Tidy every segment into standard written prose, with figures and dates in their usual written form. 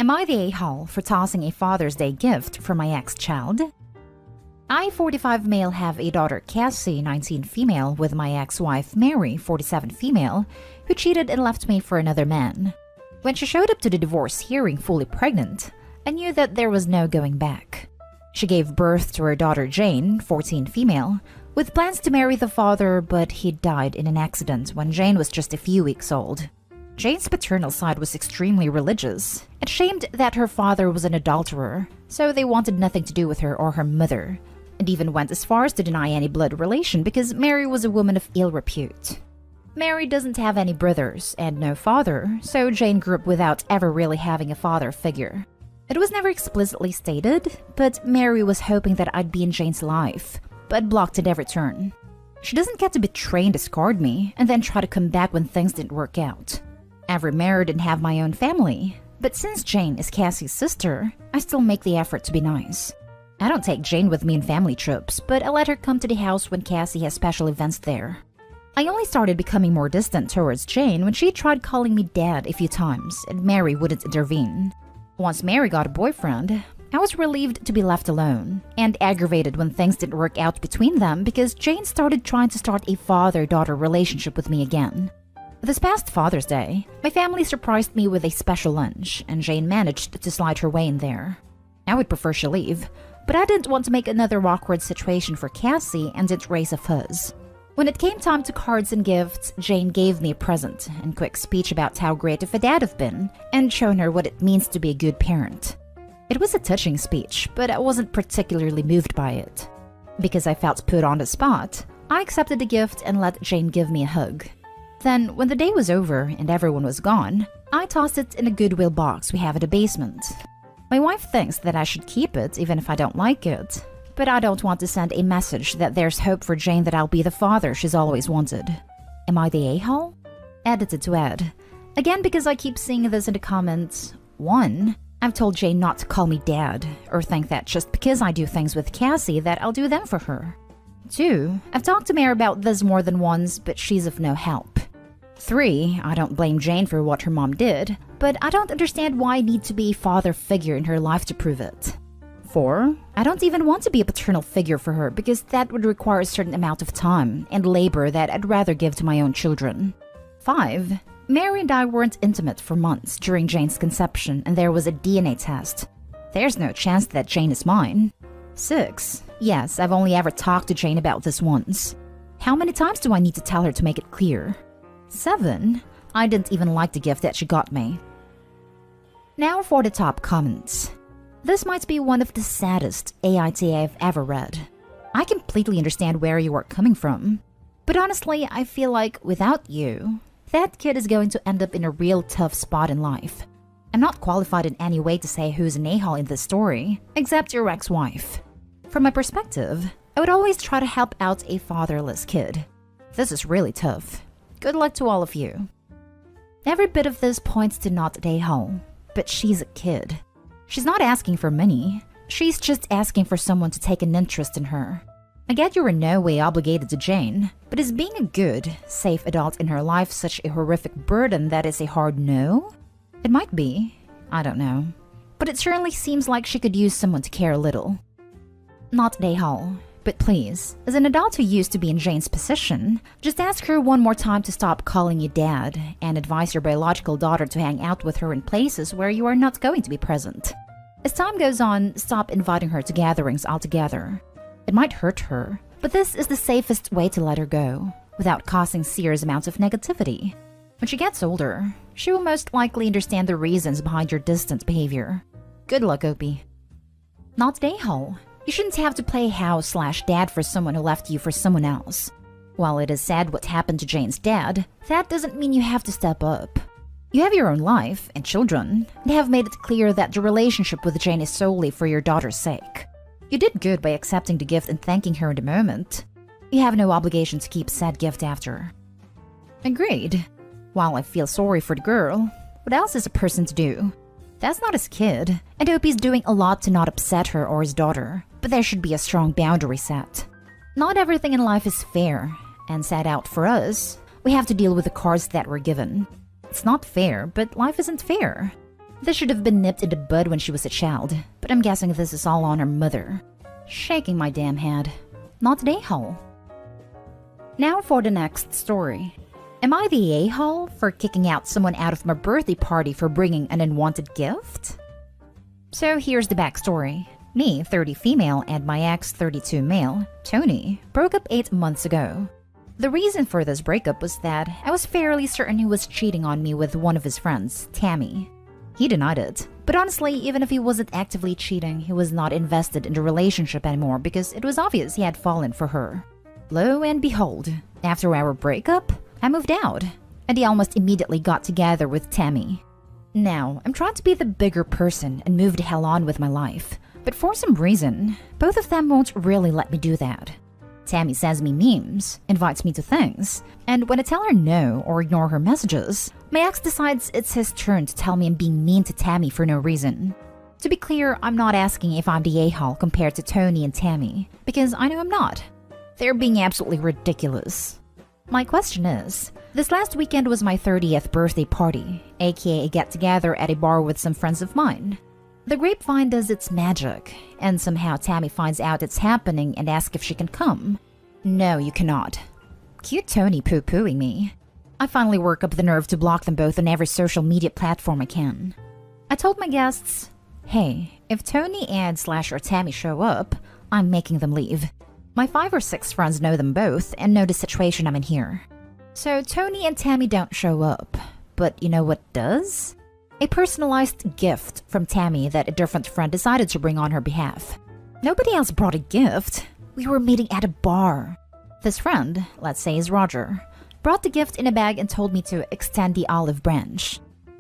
Am I the a-hole for tossing a Father's Day gift for my ex-child? I, 45 male, have a daughter, Cassie, 19 female, with my ex-wife, Mary, 47 female, who cheated and left me for another man. When she showed up to the divorce hearing fully pregnant, I knew that there was no going back. She gave birth to her daughter, Jane, 14 female, with plans to marry the father, but he died in an accident when Jane was just a few weeks old. Jane's paternal side was extremely religious and shamed that her father was an adulterer, so they wanted nothing to do with her or her mother, and even went as far as to deny any blood relation because Mary was a woman of ill repute. Mary doesn't have any brothers and no father, so Jane grew up without ever really having a father figure. It was never explicitly stated, but Mary was hoping that I'd be in Jane's life, but blocked at every turn. She doesn't get to betray and discard me and then try to come back when things didn't work out. I've remarried and have my own family, but since Jane is Cassie's sister, I still make the effort to be nice. I don't take Jane with me in family trips, but I let her come to the house when Cassie has special events there. I only started becoming more distant towards Jane when she tried calling me dad a few times and Mary wouldn't intervene. Once Mary got a boyfriend, I was relieved to be left alone and aggravated when things didn't work out between them because Jane started trying to start a father-daughter relationship with me again. This past Father's Day, my family surprised me with a special lunch, and Jane managed to slide her way in there. I would prefer she leave, but I didn't want to make another awkward situation for Cassie and didn't raise a fuzz. When it came time to cards and gifts, Jane gave me a present and quick speech about how great of a dad I've been and shown her what it means to be a good parent. It was a touching speech, but I wasn't particularly moved by it. Because I felt put on the spot, I accepted the gift and let Jane give me a hug. Then, when the day was over and everyone was gone, I tossed it in a Goodwill box we have in the basement. My wife thinks that I should keep it even if I don't like it, but I don't want to send a message that there's hope for Jane that I'll be the father she's always wanted. Am I the a-hole? Edited to add. Again, because I keep seeing this in the comments. 1. I've told Jane not to call me dad, or think that just because I do things with Cassie that I'll do them for her. 2. I've talked to Mary about this more than once, but she's of no help. 3. I don't blame Jane for what her mom did, but I don't understand why I need to be a father figure in her life to prove it. 4. I don't even want to be a paternal figure for her because that would require a certain amount of time and labor that I'd rather give to my own children. 5. Mary and I weren't intimate for months during Jane's conception and there was a DNA test. There's no chance that Jane is mine. 6. Yes, I've only ever talked to Jane about this once. How many times do I need to tell her to make it clear? 7. I didn't even like the gift that she got me. Now for the top comments. This might be one of the saddest AITA I've ever read. I completely understand where you are coming from, but honestly, I feel like without you, that kid is going to end up in a real tough spot in life. I'm not qualified in any way to say who's an a-hole in this story, except your ex-wife. From my perspective, I would always try to help out a fatherless kid. This is really tough. Good luck to all of you. Every bit of this points to not an a-hole, but she's a kid. She's not asking for money, she's just asking for someone to take an interest in her. I get you're in no way obligated to Jane, but is being a good, safe adult in her life such a horrific burden that is a hard no? It might be, I don't know. But it certainly seems like she could use someone to care a little. Not an a-hole. But please, as an adult who used to be in Jane's position, just ask her one more time to stop calling you dad and advise your biological daughter to hang out with her in places where you are not going to be present. As time goes on, stop inviting her to gatherings altogether. It might hurt her, but this is the safest way to let her go, without causing serious amounts of negativity. When she gets older, she will most likely understand the reasons behind your distant behavior. Good luck, Opie. Not an a-hole. You shouldn't have to play house/dad for someone who left you for someone else. While it is sad what happened to Jane's dad, that doesn't mean you have to step up. You have your own life and children, and have made it clear that the relationship with Jane is solely for your daughter's sake. You did good by accepting the gift and thanking her in the moment. You have no obligation to keep said gift after. Agreed. While I feel sorry for the girl, what else is a person to do? That's not his kid, and Opie's doing a lot to not upset her or his daughter, but there should be a strong boundary set. Not everything in life is fair, and set out for us, we have to deal with the cards that we're given. It's not fair, but life isn't fair. This should have been nipped in the bud when she was a child, but I'm guessing this is all on her mother. Shaking my damn head. Not an a-hole. Now for the next story. Am I the a-hole for kicking out someone out of my birthday party for bringing an unwanted gift? So here's the backstory. Me, 30 female, and my ex, 32 male, Tony, broke up 8 months ago. The reason for this breakup was that I was fairly certain he was cheating on me with one of his friends, Tammy. He denied it, but honestly, even if he wasn't actively cheating, he was not invested in the relationship anymore because it was obvious he had fallen for her. Lo and behold, after our breakup, I moved out, and he almost immediately got together with Tammy. Now, I'm trying to be the bigger person and move the hell on with my life, but for some reason, both of them won't really let me do that. Tammy sends me memes, invites me to things, and when I tell her no or ignore her messages, my ex decides it's his turn to tell me I'm being mean to Tammy for no reason. To be clear, I'm not asking if I'm the a-hole compared to Tony and Tammy, because I know I'm not. They're being absolutely ridiculous. My question is, this last weekend was my 30th birthday party, aka a get-together at a bar with some friends of mine. The grapevine does its magic, and somehow Tammy finds out it's happening and asks if she can come. No, you cannot. Cute Tony poo-pooing me. I finally work up the nerve to block them both on every social media platform I can. I told my guests, hey, if Tony and / or Tammy show up, I'm making them leave. My 5 or 6 friends know them both and know the situation I'm in here. So Tony and Tammy don't show up, but you know what does? A personalized gift from Tammy that a different friend decided to bring on her behalf. Nobody else brought a gift. We were meeting at a bar. This friend, let's say is Roger, brought the gift in a bag and told me to extend the olive branch.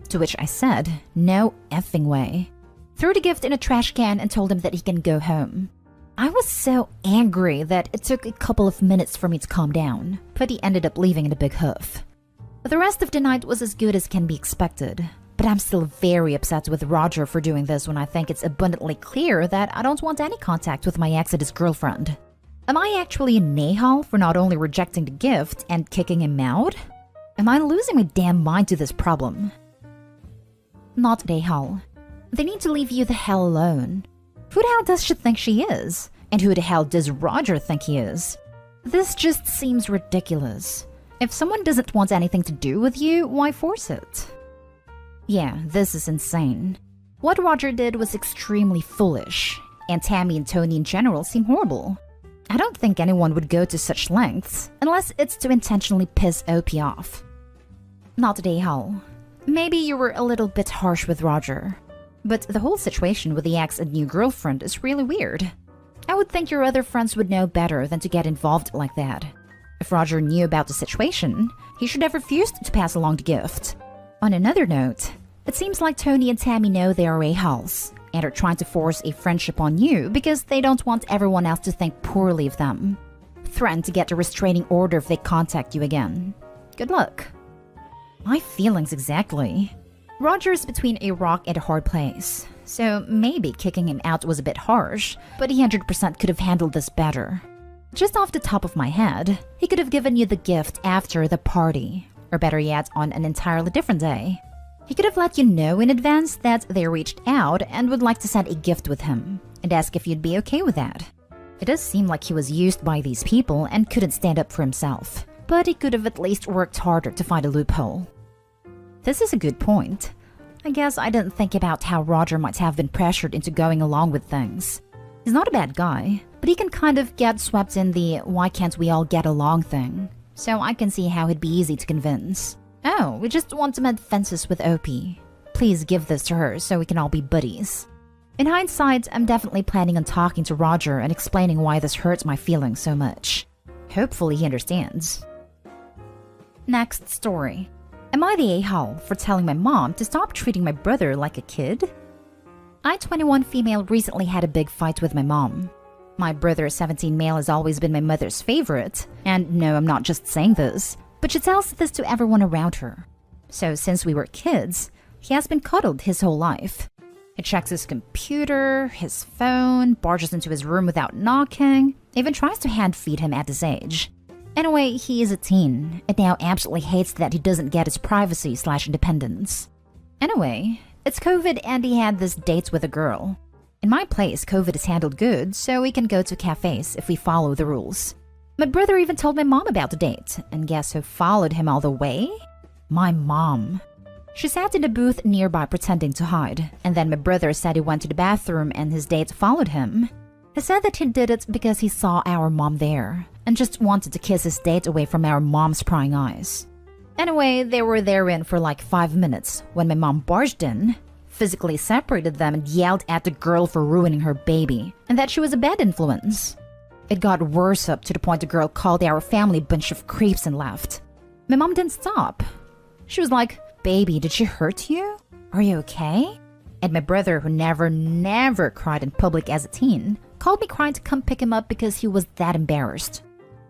To which I said, no effing way. Threw the gift in a trash can and told him that he can go home. I was so angry that it took a couple of minutes for me to calm down, but he ended up leaving in a big huff. The rest of the night was as good as can be expected. But I'm still very upset with Roger for doing this when I think it's abundantly clear that I don't want any contact with my ex and his girlfriend. Am I actually an a-hole for not only rejecting the gift and kicking him out? Am I losing my damn mind to this problem? Not an a-hole. They need to leave you the hell alone. Who the hell does she think she is? And who the hell does Roger think he is? This just seems ridiculous. If someone doesn't want anything to do with you, why force it? Yeah, this is insane. What Roger did was extremely foolish, and Tammy and Tony in general seem horrible. I don't think anyone would go to such lengths, unless it's to intentionally piss OP off. Not an a-hole. Maybe you were a little bit harsh with Roger, but the whole situation with the ex and new girlfriend is really weird. I would think your other friends would know better than to get involved like that. If Roger knew about the situation, he should have refused to pass along the gift. On another note, it seems like Tony and Tammy know they are a-holes and are trying to force a friendship on you because they don't want everyone else to think poorly of them. Threaten to get a restraining order if they contact you again. Good luck. My feelings exactly. Roger's between a rock and a hard place, so maybe kicking him out was a bit harsh, but he 100% could have handled this better. Just off the top of my head, he could have given you the gift after the party, or better yet, on an entirely different day. He could have let you know in advance that they reached out and would like to send a gift with him, and ask if you'd be okay with that. It does seem like he was used by these people and couldn't stand up for himself, but he could have at least worked harder to find a loophole. This is a good point. I guess I didn't think about how Roger might have been pressured into going along with things. He's not a bad guy, but he can kind of get swept in the why can't we all get along thing. So I can see how it'd be easy to convince. Oh, we just want to mend fences with OP. Please give this to her so we can all be buddies. In hindsight, I'm definitely planning on talking to Roger and explaining why this hurts my feelings so much. Hopefully he understands. Next story. Am I the a-hole for telling my mom to stop treating my brother like a kid? I, 21 female, recently had a big fight with my mom. My brother, 17 male, has always been my mother's favorite, and no, I'm not just saying this, but she tells this to everyone around her. So since we were kids, he has been cuddled his whole life. He checks his computer, his phone, barges into his room without knocking, even tries to hand feed him at this age. Anyway, he is a teen, and now absolutely hates that he doesn't get his privacy/independence. Anyway, It's COVID and he had this date with a girl. In my place, COVID is handled good, so we can go to cafes if we follow the rules. My brother even told my mom about the date, and guess who followed him all the way? My mom. She sat in a booth nearby pretending to hide, and then my brother said he went to the bathroom and his date followed him. He said that he did it because he saw our mom there, and just wanted to kiss his date away from our mom's prying eyes. Anyway, they were therein for like 5 minutes when my mom barged in, physically separated them and yelled at the girl for ruining her baby, and that she was a bad influence. It got worse up to the point the girl called our family a bunch of creeps and left. My mom didn't stop. She was like, "Baby, did she hurt you? Are you okay?" And my brother, who never cried in public as a teen, called me crying to come pick him up because he was that embarrassed.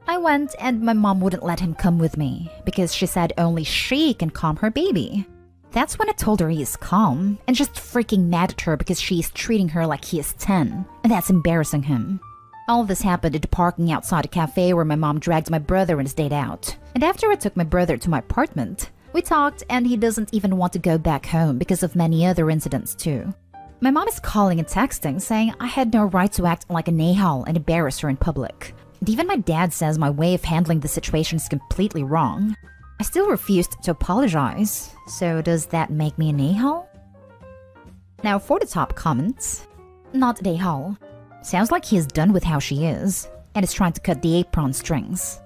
I went and my mom wouldn't let him come with me because she said only she can calm her baby. That's when I told her he is calm and just freaking mad at her because she is treating her like he is 10, and that's embarrassing him. All this happened at the parking outside a cafe where my mom dragged my brother and his date out. And after I took my brother to my apartment, we talked and he doesn't even want to go back home because of many other incidents too. My mom is calling and texting saying I had no right to act like an a-hole and embarrass her in public. And even my dad says my way of handling the situation is completely wrong. I still refused to apologize, so does that make me an a-hole? Now for the top comments. Not an a-hole. Sounds like he is done with how she is, and is trying to cut the apron strings.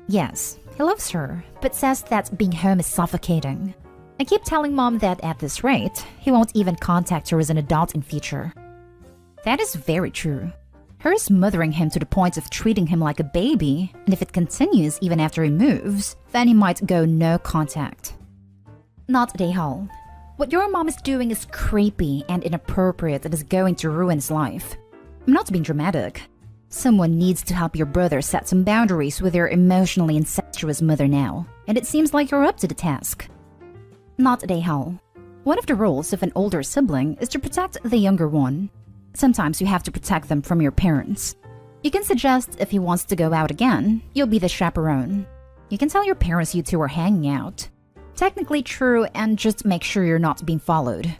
Yes, he loves her, but says that being home is suffocating. I keep telling mom that at this rate, he won't even contact her as an adult in future. That is very true. Her is mothering him to the point of treating him like a baby, and if it continues even after he moves, then he might go no contact. Not a hole. What your mom is doing is creepy and inappropriate and is going to ruin his life. I'm not being dramatic. Someone needs to help your brother set some boundaries with your emotionally incestuous mother now, and it seems like you're up to the task. Not a hole. One of the roles of an older sibling is to protect the younger one. Sometimes you have to protect them from your parents. You can suggest if he wants to go out again, you'll be the chaperone. You can tell your parents you two are hanging out. Technically true, and just make sure you're not being followed.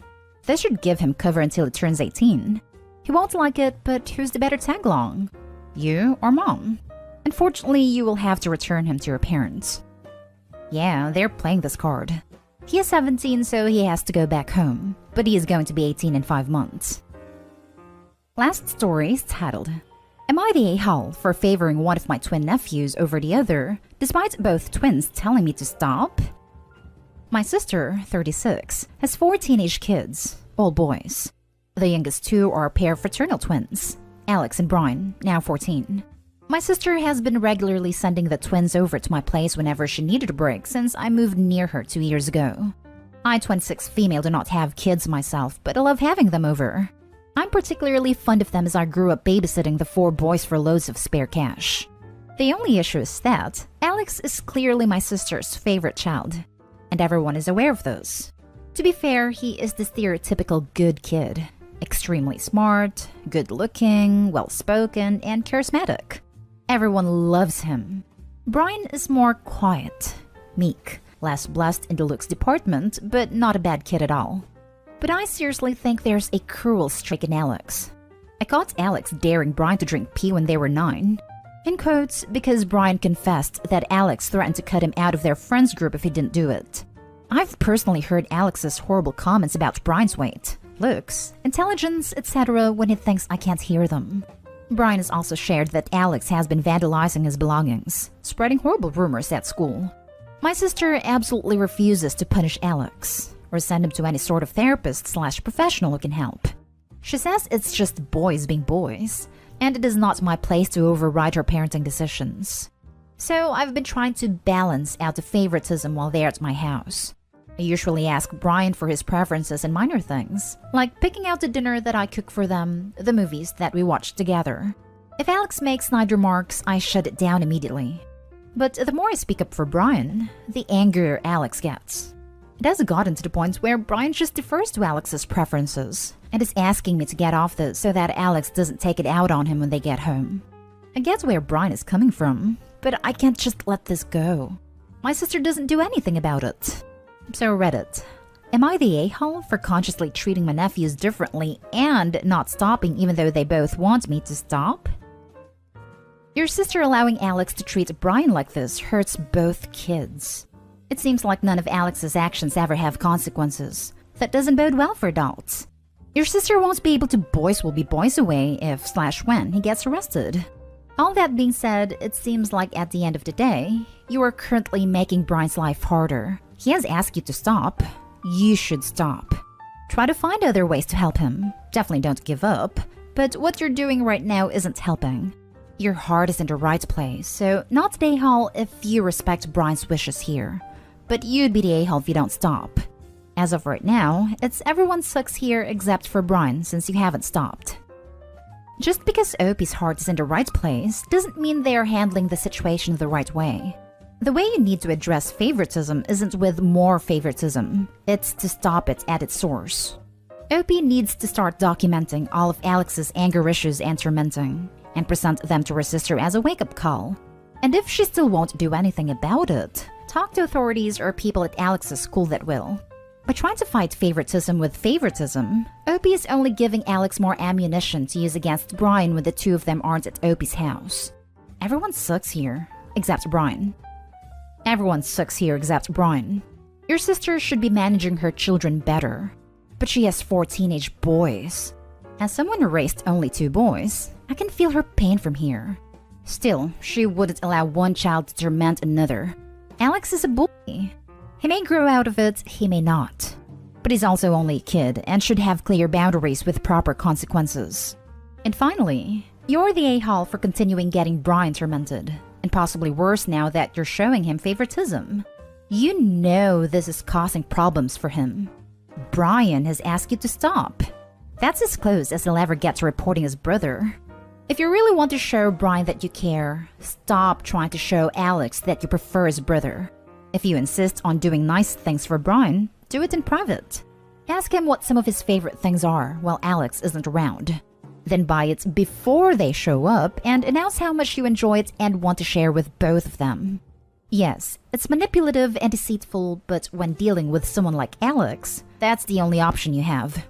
This should give him cover until he turns 18. He won't like it, but who's the better tag-along? You or mom? Unfortunately, you will have to return him to your parents. Yeah, they're playing this card. He is 17, so he has to go back home, but he is going to be 18 in 5 months. Last story is titled, Am I the a-hole for favoring one of my twin nephews over the other, despite both twins telling me to stop? My sister, 36, has 4 teenage kids, all boys. The youngest 2 are a pair of fraternal twins, Alex and Brian, now 14. My sister has been regularly sending the twins over to my place whenever she needed a break since I moved near her 2 years ago. I, 26 female, do not have kids myself, but I love having them over. I'm particularly fond of them as I grew up babysitting the 4 boys for loads of spare cash. The only issue is that Alex is clearly my sister's favorite child, and everyone is aware of this. To be fair, he is the stereotypical good kid. Extremely smart, good-looking, well-spoken, and charismatic. Everyone loves him. Brian is more quiet, meek, less blessed in the looks department, but not a bad kid at all. But I seriously think there's a cruel streak in Alex. I caught Alex daring Brian to drink pee when they were 9. In quotes, because Brian confessed that Alex threatened to cut him out of their friends group if he didn't do it. I've personally heard Alex's horrible comments about Brian's weight, looks, intelligence, etc. when he thinks I can't hear them. Brian has also shared that Alex has been vandalizing his belongings, spreading horrible rumors at school. My sister absolutely refuses to punish Alex, or send him to any sort of therapist/professional who can help. She says it's just boys being boys, and it is not my place to override her parenting decisions. So I've been trying to balance out the favoritism while they're at my house. I usually ask Brian for his preferences in minor things, like picking out the dinner that I cook for them, the movies that we watch together. If Alex makes snide remarks, I shut it down immediately. But the more I speak up for Brian, the angrier Alex gets. It has gotten to the point where Brian just defers to Alex's preferences, and is asking me to get off this so that Alex doesn't take it out on him when they get home. I get where Brian is coming from, but I can't just let this go. My sister doesn't do anything about it. So Reddit, Am I the a-hole for consciously treating my nephews differently and not stopping even though they both want me to stop? Your sister allowing Alex to treat Brian like this hurts both kids. It seems like none of Alex's actions ever have consequences. That doesn't bode well for adults. Your sister won't be able to boys will be boys away if/when he gets arrested. All that being said, it seems like at the end of the day, you are currently making Brian's life harder. He has asked you to stop. You should stop. Try to find other ways to help him. Definitely don't give up. But what you're doing right now isn't helping. Your heart is in the right place, so not the a-hole if you respect Brian's wishes here. But you'd be the a-hole if you don't stop. As of right now, it's everyone sucks here except for Brian since you haven't stopped. Just because Opie's heart is in the right place doesn't mean they are handling the situation the right way. The way you need to address favoritism isn't with more favoritism, it's to stop it at its source. Opie needs to start documenting all of Alex's anger issues and tormenting, and present them to her sister as a wake-up call. And if she still won't do anything about it, talk to authorities or people at Alex's school that will. By trying to fight favoritism with favoritism, Opie is only giving Alex more ammunition to use against Brian when the two of them aren't at Opie's house. Everyone sucks here, except Brian. Everyone sucks here except Brian. Your sister should be managing her children better. But she has 4 teenage boys. As someone who raised only 2 boys, I can feel her pain from here. Still, she wouldn't allow one child to torment another. Alex is a bully. He may grow out of it, he may not. But he's also only a kid and should have clear boundaries with proper consequences. And finally, you're the a-hole for continuing getting Brian tormented. And possibly worse now that you're showing him favoritism. You know this is causing problems for him. Brian has asked you to stop. That's as close as he'll ever get to reporting his brother. If you really want to show Brian that you care, stop trying to show Alex that you prefer his brother. If you insist on doing nice things for Brian, do it in private. Ask him what some of his favorite things are while Alex isn't around. Then buy it before they show up and announce how much you enjoy it and want to share with both of them. Yes, it's manipulative and deceitful, but when dealing with someone like Alex, that's the only option you have.